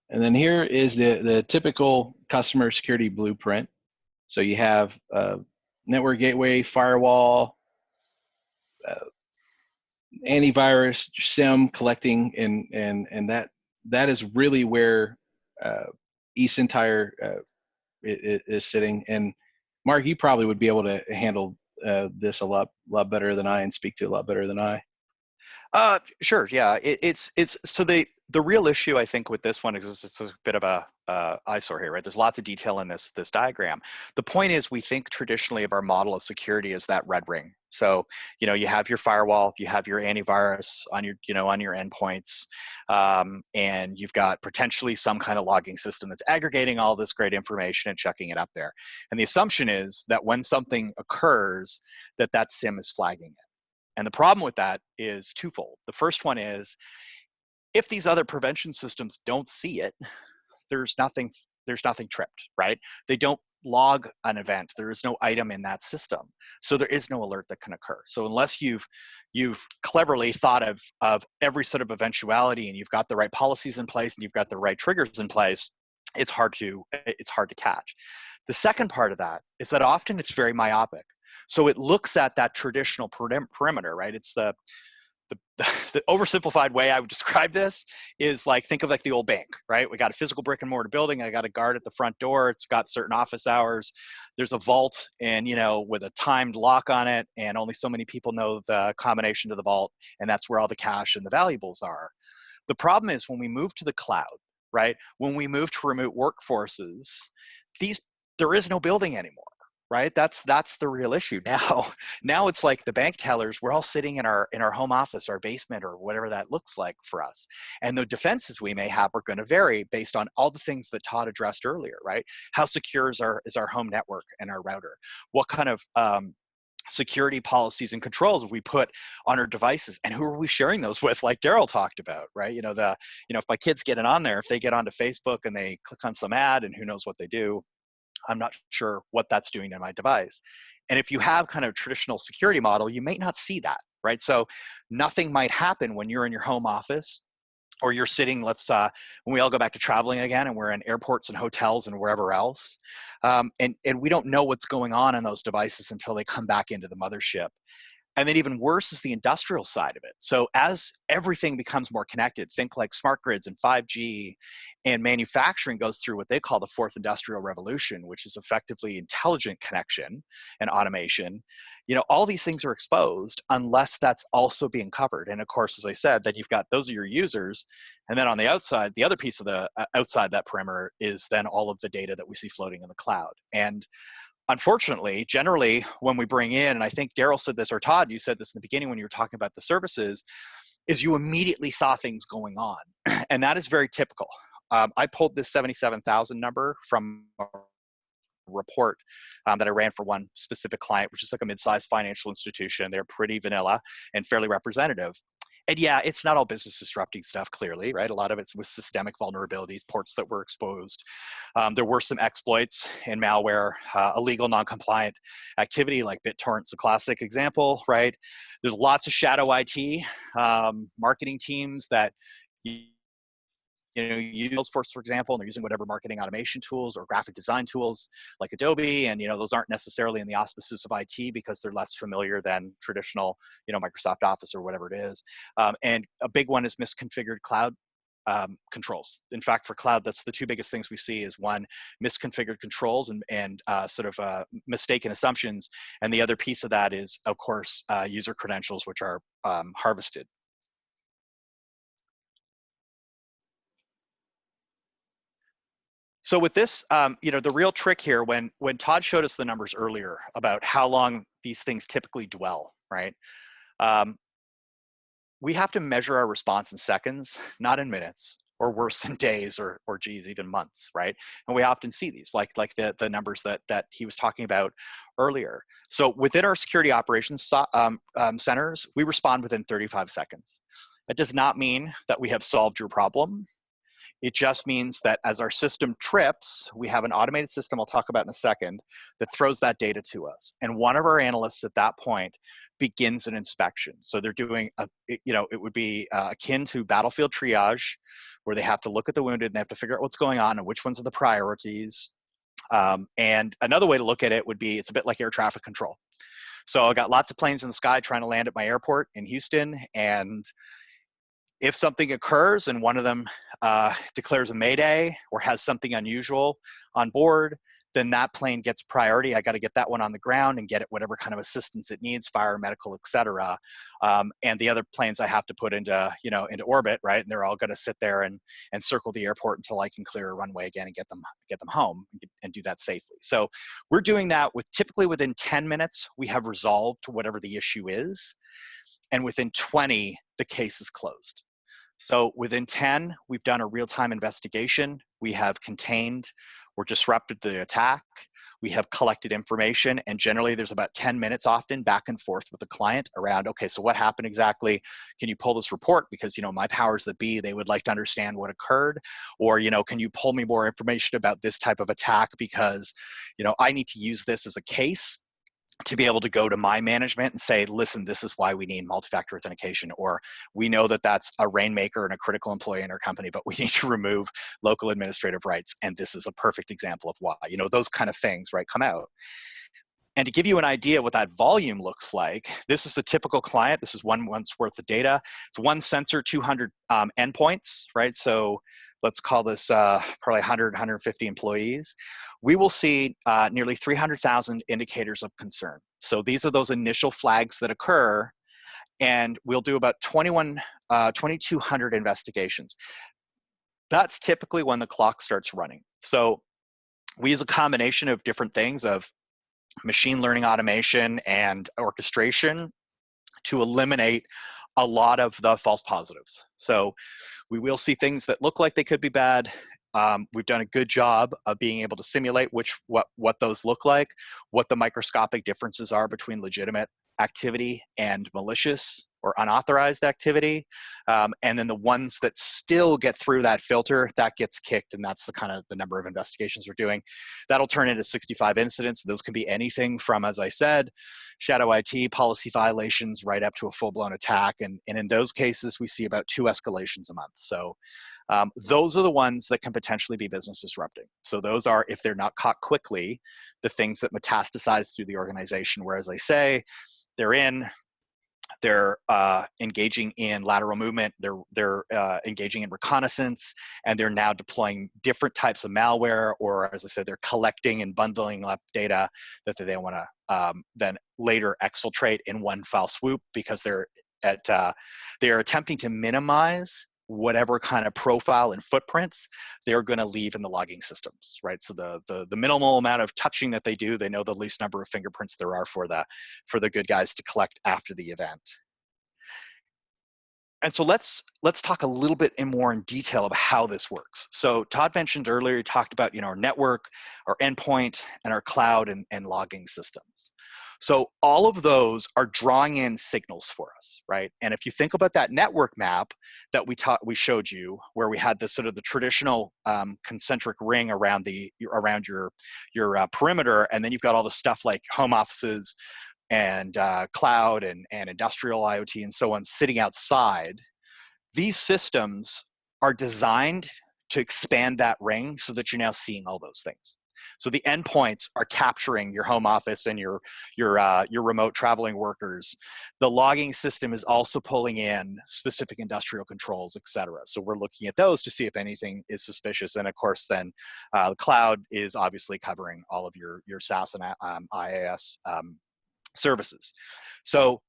And then here is the typical customer security blueprint. So you have network gateway, firewall, antivirus, SIM collecting, and that is really where ESENTIRE is sitting. And Mark, you probably would be able to handle this a lot better than I and speak to a lot better than I. Sure. Yeah. It's so the real issue I think with this one is it's a bit of a eyesore here, right? There's lots of detail in this diagram. The point is, we think traditionally of our model of security as that red ring. So, you know, you have your firewall, you have your antivirus on your, on your endpoints, and you've got potentially some kind of logging system that's aggregating all this great information and chucking it up there. And the assumption is that when something occurs, that SIM is flagging it. And the problem with that is twofold. The first one is, if these other prevention systems don't see it, there's nothing tripped, right? They don't log an event. There is no item in that system. So there is no alert that can occur. So unless you've cleverly thought of every sort of eventuality, and you've got the right policies in place and you've got the right triggers in place, it's hard to catch. The second part of that is that often it's very myopic. So it looks at that traditional perimeter, right? It's the oversimplified way I would describe this is like, think of like the old bank, right? We got a physical brick and mortar building. I got a guard at the front door. It's got certain office hours. There's a vault, and with a timed lock on it, and only so many people know the combination to the vault, and that's where all the cash and the valuables are. The problem is when we move to the cloud, right? When we move to remote workforces, there is no building anymore. Right? That's the real issue now. Now it's like the bank tellers, we're all sitting in our home office, our basement, or whatever that looks like for us. And the defenses we may have are going to vary based on all the things that Todd addressed earlier, right? How secure is our home network and our router? What kind of security policies and controls we put on our devices, and who are we sharing those with, like Daryl talked about, right? If my kids get on there, if they get onto Facebook and they click on some ad, and who knows what they do, I'm not sure what that's doing to my device. And if you have kind of a traditional security model, you may not see that, right? So nothing might happen when you're in your home office, or you're sitting, when we all go back to traveling again and we're in airports and hotels and wherever else, and we don't know what's going on those devices until they come back into the mothership. And then even worse is the industrial side of it. So as everything becomes more connected, think like smart grids and 5G, and manufacturing goes through what they call the fourth industrial revolution, which is effectively intelligent connection and automation. All these things are exposed unless that's also being covered. And of course, as I said, then you've got, those are your users. And then on the outside, the other piece of the outside that perimeter is then all of the data that we see floating in the cloud. And unfortunately, generally, when we bring in, and I think Daryl said this, or Todd, you said this in the beginning when you were talking about the services, is you immediately saw things going on. And that is very typical. I pulled this 77,000 number from a report that I ran for one specific client, which is like a mid-sized financial institution. They're pretty vanilla and fairly representative. And yeah, it's not all business disrupting stuff, clearly, right? A lot of it's with systemic vulnerabilities, ports that were exposed. There were some exploits and malware, illegal non-compliant activity like BitTorrent's a classic example, right? There's lots of shadow IT, marketing teams that use Salesforce, for example, and they're using whatever marketing automation tools or graphic design tools like Adobe, and those aren't necessarily in the auspices of IT because they're less familiar than traditional, Microsoft Office or whatever it is. And a big one is misconfigured cloud controls. In fact, for cloud, that's the two biggest things we see is one, misconfigured controls and sort of mistaken assumptions. And the other piece of that is, of course, user credentials, which are harvested. So with this, you know, the real trick here, when Todd showed us the numbers earlier about how long these things typically dwell, right? We have to measure our response in seconds, not in minutes, or worse, in days, or geez, even months, right? And we often see these, like the numbers that he was talking about earlier. So within our security operations centers, we respond within 35 seconds. That does not mean that we have solved your problem. It just means that as our system trips, we have an automated system I'll talk about in a second that throws that data to us. And one of our analysts at that point begins an inspection. So they're doing, you know, it would be akin to battlefield triage, where they have to look at the wounded and they have to figure out what's going on and which ones are the priorities. And another way to look at it would be, it's a bit like air traffic control. So I got lots of planes in the sky trying to land at my airport in Houston, and if something occurs and one of them declares a mayday or has something unusual on board, then that plane gets priority. I got to get that one on the ground and get it whatever kind of assistance it needs, fire, medical, et cetera. And the other planes I have to put into, you know, into orbit, right? And they're all going to sit there and circle the airport until I can clear a runway again and get them home and do that safely. So we're doing that with typically within 10 minutes, we have resolved whatever the issue is. And within 20, the case is closed. So within 10, we've done a real-time investigation. We have contained or disrupted the attack. We have collected information, and generally there's about 10 minutes often back and forth with the client around, okay, so what happened exactly? Can you pull this report? Because, you know, my powers that be, they would like to understand what occurred. Or, you know, can you pull me more information about this type of attack? Because, you know, I need to use this as a case to be able to go to my management and say, listen, this is why we need multi-factor authentication, or we know that that's a rainmaker and a critical employee in our company, but we need to remove local administrative rights, and this is a perfect example of why. You know, those kind of things, right, come out. And to give you an idea what that volume looks like, this is a typical client. This is 1 month's worth of data. It's one sensor, 200 endpoints, right? So let's call this probably 100, 150 employees. We will see nearly 300,000 indicators of concern. So these are those initial flags that occur, and we'll do about 2,200 investigations. That's typically when the clock starts running. So we use a combination of different things of machine learning automation and orchestration to eliminate a lot of the false positives. So we will see things that look like they could be bad. We've done a good job of being able to simulate what those look like, what the microscopic differences are between legitimate activity and malicious or unauthorized activity. And then the ones that still get through that filter, that gets kicked, and that's the kind of the number of investigations we're doing. That'll turn into 65 incidents. Those can be anything from, as I said, shadow IT, policy violations, right up to a full-blown attack. And in those cases, we see about 2 escalations a month. So those are the ones that can potentially be business disrupting. So those are, if they're not caught quickly, the things that metastasize through the organization, where, as I say, they're engaging in lateral movement, they're engaging in reconnaissance, and they're now deploying different types of malware, or, as I said, they're collecting and bundling up data that they want to then later exfiltrate in one foul swoop, because they're attempting to minimize whatever kind of profile and footprints they're going to leave in the logging systems, right? So the minimal amount of touching that they do, they know the least number of fingerprints there are for the good guys to collect after the event. And so let's talk a little bit more in detail about how this works. So Todd mentioned earlier, he talked about, you know, our network, our endpoint, and our cloud and logging systems. So all of those are drawing in signals for us, right? And if you think about that network map that we showed you, where we had the sort of the traditional concentric ring around your perimeter, and then you've got all the stuff like home offices and cloud and industrial IoT and so on sitting outside. These systems are designed to expand that ring so that you're now seeing all those things. So the endpoints are capturing your home office and your remote traveling workers. The logging system is also pulling in specific industrial controls, et cetera. So we're looking at those to see if anything is suspicious. And of course, then the cloud is obviously covering all of your SaaS and IaaS services. So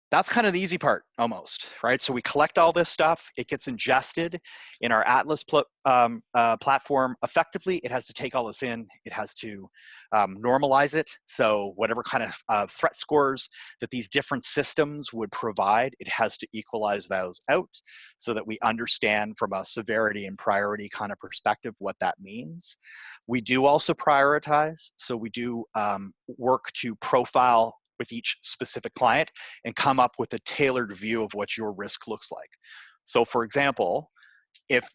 that's kind of the easy part almost, right? So we collect all this stuff, it gets ingested in our Atlas platform. Effectively, it has to take all this in, it has to normalize it. So whatever kind of threat scores that these different systems would provide, it has to equalize those out so that we understand from a severity and priority kind of perspective what that means. We do also prioritize. So we do work to profile with each specific client and come up with a tailored view of what your risk looks like. So for example, if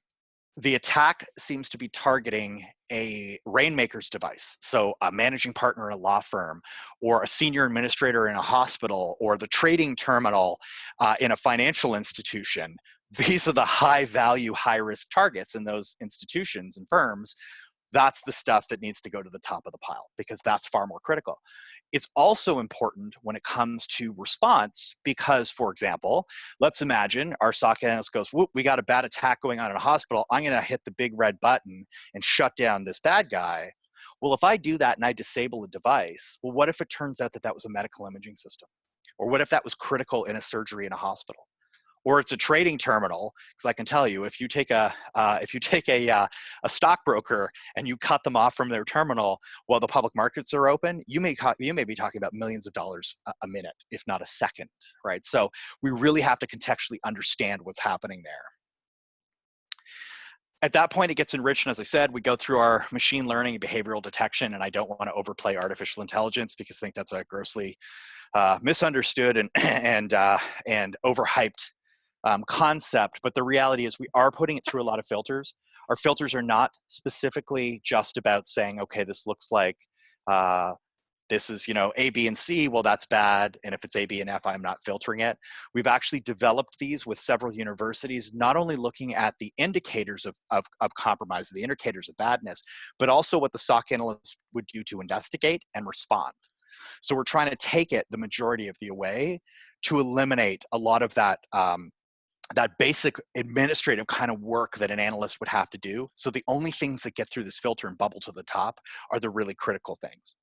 the attack seems to be targeting a rainmaker's device, so a managing partner in a law firm, or a senior administrator in a hospital, or the trading terminal in a financial institution, these are the high value, high risk targets in those institutions and firms. That's the stuff that needs to go to the top of the pile because that's far more critical. It's also important when it comes to response because, for example, let's imagine our SOC analyst goes, whoop, we got a bad attack going on in a hospital. I'm going to hit the big red button and shut down this bad guy. Well, if I do that and I disable a device, well, what if it turns out that that was a medical imaging system? Or what if that was critical in a surgery in a hospital? Or it's a trading terminal, because I can tell you, if you take a stockbroker and you cut them off from their terminal while the public markets are open, you may be talking about millions of dollars a minute, if not a second, right? So we really have to contextually understand what's happening there. At that point, it gets enriched, and as I said, we go through our machine learning and behavioral detection, and I don't want to overplay artificial intelligence because I think that's a grossly misunderstood and overhyped concept, but the reality is we are putting it through a lot of filters. Our filters are not specifically just about saying, okay, this looks like this is, A, B, and C, well, that's bad, and if it's A, B, and F, I'm not filtering it. We've actually developed these with several universities, not only looking at the indicators of compromise, the indicators of badness, but also what the SOC analyst would do to investigate and respond. So we're trying to take it the majority of the way to eliminate a lot of that that basic administrative kind of work that an analyst would have to do. So the only things that get through this filter and bubble to the top are the really critical things.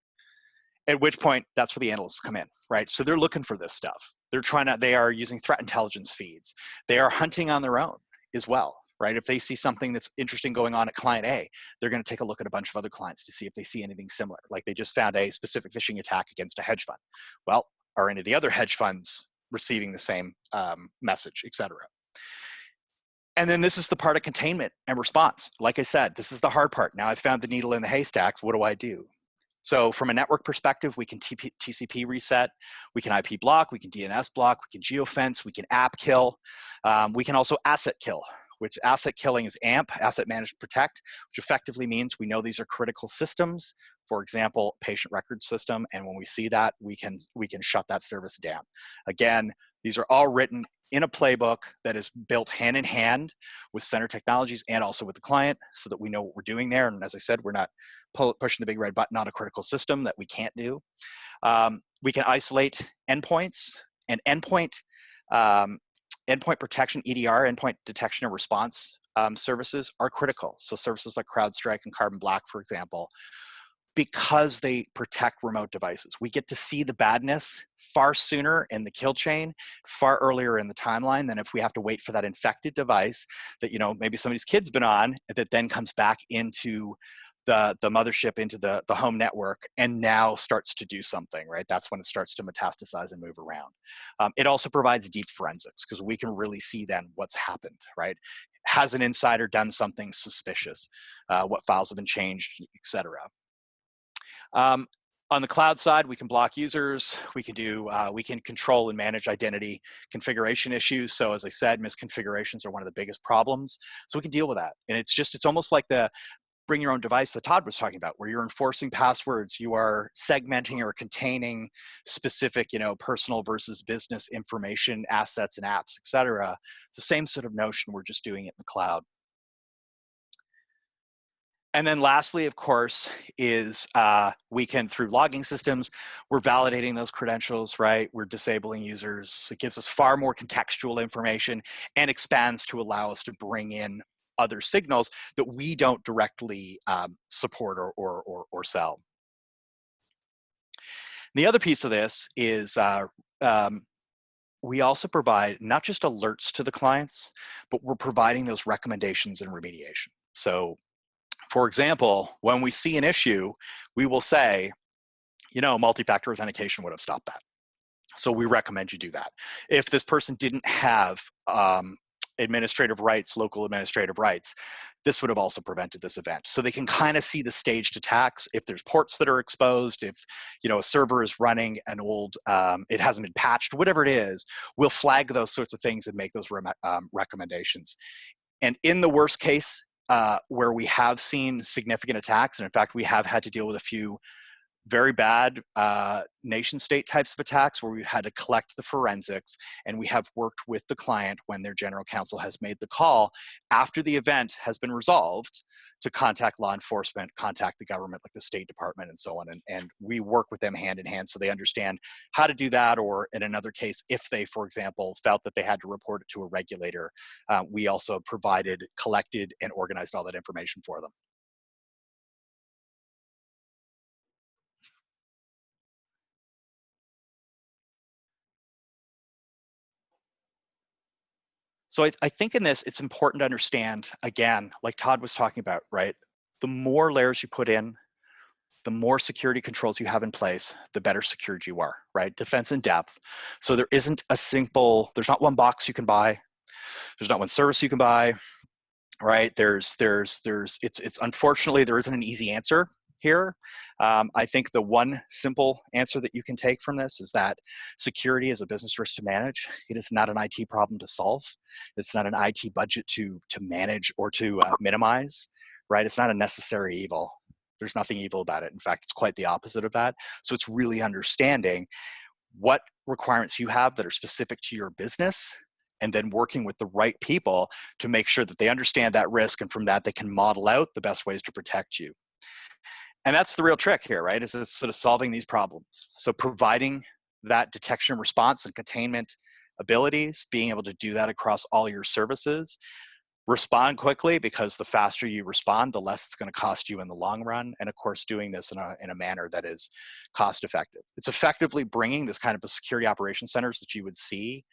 At which point, that's where the analysts come in, right? So they're looking for this stuff. They are using threat intelligence feeds. They are hunting on their own as well, right? If they see something that's interesting going on at client A, they're going to take a look at a bunch of other clients to see if they see anything similar. Like they just found a specific phishing attack against a hedge fund. Well, are any of the other hedge funds receiving the same message, et cetera? And then this is the part of containment and response. Like I said, this is the hard part. Now I've found the needle in the haystack. What do I do? So from a network perspective, we can TCP reset, we can IP block, we can DNS block, we can geofence, we can app kill. We can also asset kill, which asset killing is AMP, Asset Manage Protect, which effectively means we know these are critical systems. For example, patient record system. And when we see that, we can shut that service down. Again, these are all written in a playbook that is built hand in hand with Center Technologies and also with the client so that we know what we're doing there. And as I said, we're not pushing the big red button on a critical system that we can't do. We can isolate endpoints and endpoint protection, EDR, endpoint detection and response services are critical. So services like CrowdStrike and Carbon Black, for example, because they protect remote devices. We get to see the badness far sooner in the kill chain, far earlier in the timeline than if we have to wait for that infected device that, maybe somebody's kid's been on that then comes back into the mothership, into the home network, and now starts to do something, right? That's when it starts to metastasize and move around. It also provides deep forensics because we can really see then what's happened, right? Has an insider done something suspicious? What files have been changed, et cetera. On the cloud side, we can block users. We can control and manage identity configuration issues. So as I said, misconfigurations are one of the biggest problems. So we can deal with that. And it's almost like the bring your own device that Todd was talking about, where you're enforcing passwords, you are segmenting or containing specific, personal versus business information, assets and apps, et cetera. It's the same sort of notion. We're just doing it in the cloud. And then lastly, of course, is we can, through logging systems, we're validating those credentials, right? We're disabling users. It gives us far more contextual information and expands to allow us to bring in other signals that we don't directly support or sell. The other piece of this is we also provide not just alerts to the clients, but we're providing those recommendations and remediation. So, for example, when we see an issue, we will say, you know, multi-factor authentication would have stopped that. So we recommend you do that. If this person didn't have administrative rights, local administrative rights, this would have also prevented this event. So they can kind of see the staged attacks. If there's ports that are exposed, if, you know, a server is running an old, it hasn't been patched, whatever it is, we'll flag those sorts of things and make those recommendations. And in the worst case, where we have seen significant attacks, and in fact, we have had to deal with a few very bad nation state types of attacks where we've had to collect the forensics, and we have worked with the client when their general counsel has made the call after the event has been resolved to contact law enforcement, contact the government like the State Department and so on. And we work with them hand in hand so they understand how to do that, or in another case, if they, for example, felt that they had to report it to a regulator, we also provided, collected, and organized all that information for them. So I think in this, it's important to understand, again, like Todd was talking about, right? The more layers you put in, the more security controls you have in place, the better secured you are, right? Defense in depth. So there isn't a simple, there's not one box you can buy. There's not one service you can buy, right? It's unfortunately, there isn't an easy answer here. I think the one simple answer that you can take from this is that security is a business risk to manage. It is not an IT problem to solve. It's not an IT budget to manage or to minimize, right? It's not a necessary evil. There's nothing evil about it. In fact, it's quite the opposite of that. So it's really understanding what requirements you have that are specific to your business, and then working with the right people to make sure that they understand that risk, and from that they can model out the best ways to protect you. And that's the real trick here, right? Is it's sort of solving these problems. So providing that detection, response, and containment abilities, being able to do that across all your services. Respond quickly, because the faster you respond, the less it's going to cost you in the long run. And of course, doing this in a manner that is cost effective. It's effectively bringing this kind of a security operations centers that you would see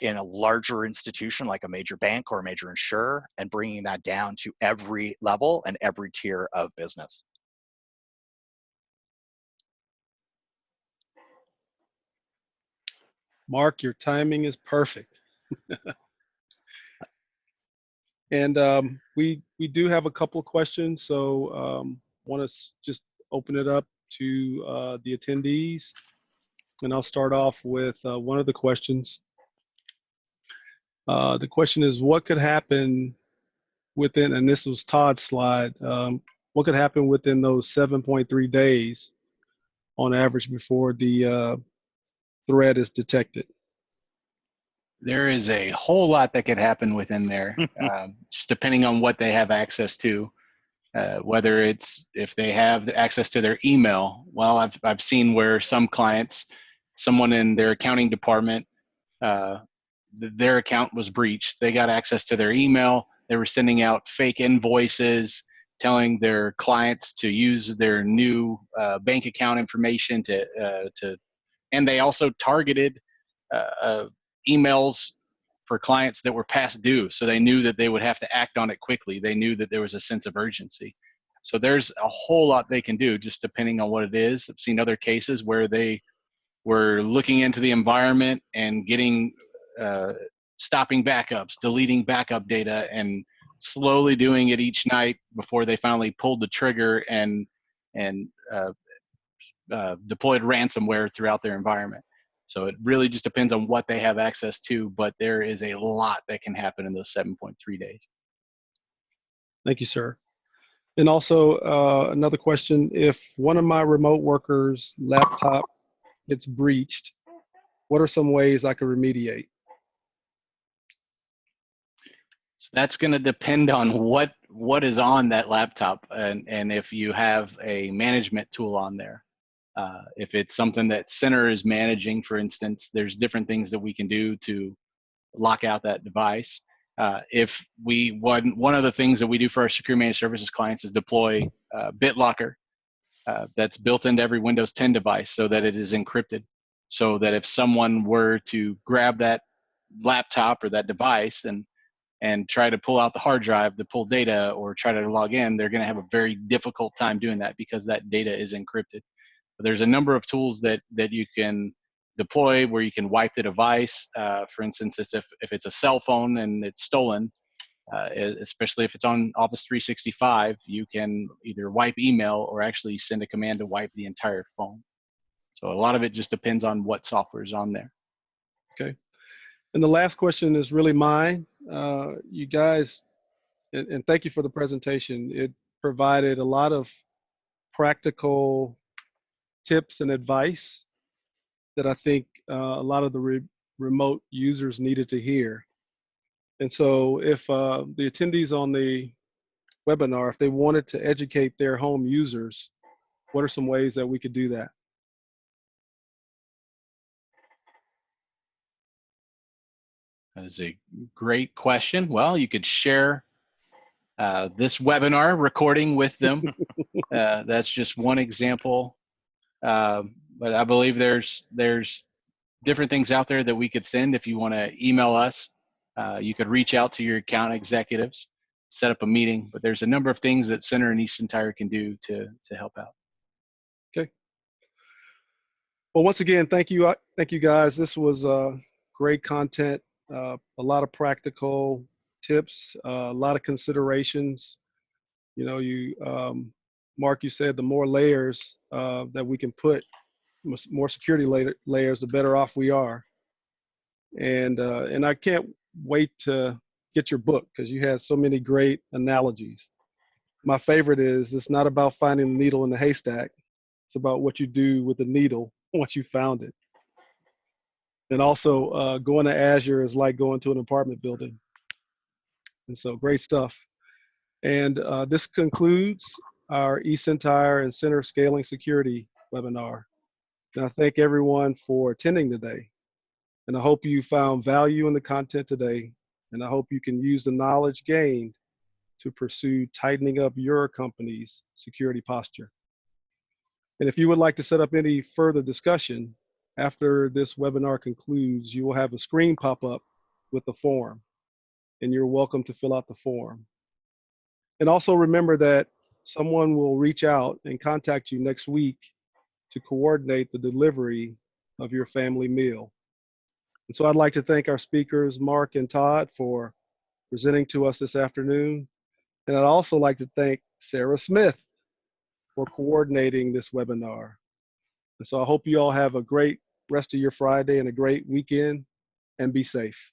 in a larger institution like a major bank or a major insurer, and bringing that down to every level and every tier of business. Mark, your timing is perfect. And we do have a couple of questions, so want to just open it up to the attendees. And I'll start off with one of the questions. The question is, what could happen within, and this was Todd's slide, what could happen within those 7.3 days on average before the threat is detected? There is a whole lot that could happen within there, just depending on what they have access to. Whether it's if they have access to their email. Well, I've seen where some clients, someone in their accounting department, their account was breached. They got access to their email. They were sending out fake invoices, telling their clients to use their new bank account information and they also targeted emails for clients that were past due. So they knew that they would have to act on it quickly. They knew that there was a sense of urgency. So there's a whole lot they can do just depending on what it is. I've seen other cases where they were looking into the environment and getting, stopping backups, deleting backup data, and slowly doing it each night before they finally pulled the trigger and deployed ransomware throughout their environment. So it really just depends on what they have access to, but there is a lot that can happen in those 7.3 days. Thank you, sir. And also another question, if one of my remote workers' laptop gets breached, what are some ways I could remediate? So that's going to depend on what is on that laptop, and if you have a management tool on there. If it's something that center is managing, for instance, there's different things that we can do to lock out that device. If one of the things that we do for our secure managed services clients is deploy BitLocker that's built into every Windows 10 device so that it is encrypted, so that if someone were to grab that laptop or that device and try to pull out the hard drive to pull data or try to log in, they're going to have a very difficult time doing that because that data is encrypted. There's a number of tools that you can deploy where you can wipe the device. For instance, if it's a cell phone and it's stolen, especially if it's on Office 365, you can either wipe email or actually send a command to wipe the entire phone. So a lot of it just depends on what software is on there. Okay. And the last question is really mine. You guys, and thank you for the presentation. It provided a lot of practical tips and advice that I think a lot of the remote users needed to hear. And so if the attendees on the webinar, if they wanted to educate their home users, what are some ways that we could do that? That is a great question. Well, you could share this webinar recording with them. That's just one example. But I believe there's different things out there that we could send. If you want to email us, you could reach out to your account executives, set up a meeting. But there's a number of things that Center and ESENTIRE can do to help out. Okay. Well, once again, thank you guys. This was great content, a lot of practical tips, a lot of considerations. You know, Mark, you said the more layers that we can put, more security layers, the better off we are. And I can't wait to get your book because you had so many great analogies. My favorite is it's not about finding the needle in the haystack. It's about what you do with the needle once you found it. And also going to Azure is like going to an apartment building. And so great stuff. And this concludes our ESENTIRE and Center Scaling Security webinar. And I thank everyone for attending today. And I hope you found value in the content today. And I hope you can use the knowledge gained to pursue tightening up your company's security posture. And if you would like to set up any further discussion, after this webinar concludes, you will have a screen pop up with the form, and you're welcome to fill out the form. And also remember that someone will reach out and contact you next week to coordinate the delivery of your family meal. And so I'd like to thank our speakers, Mark and Todd, for presenting to us this afternoon. And I'd also like to thank Sarah Smith for coordinating this webinar. And so I hope you all have a great rest of your Friday and a great weekend, and be safe.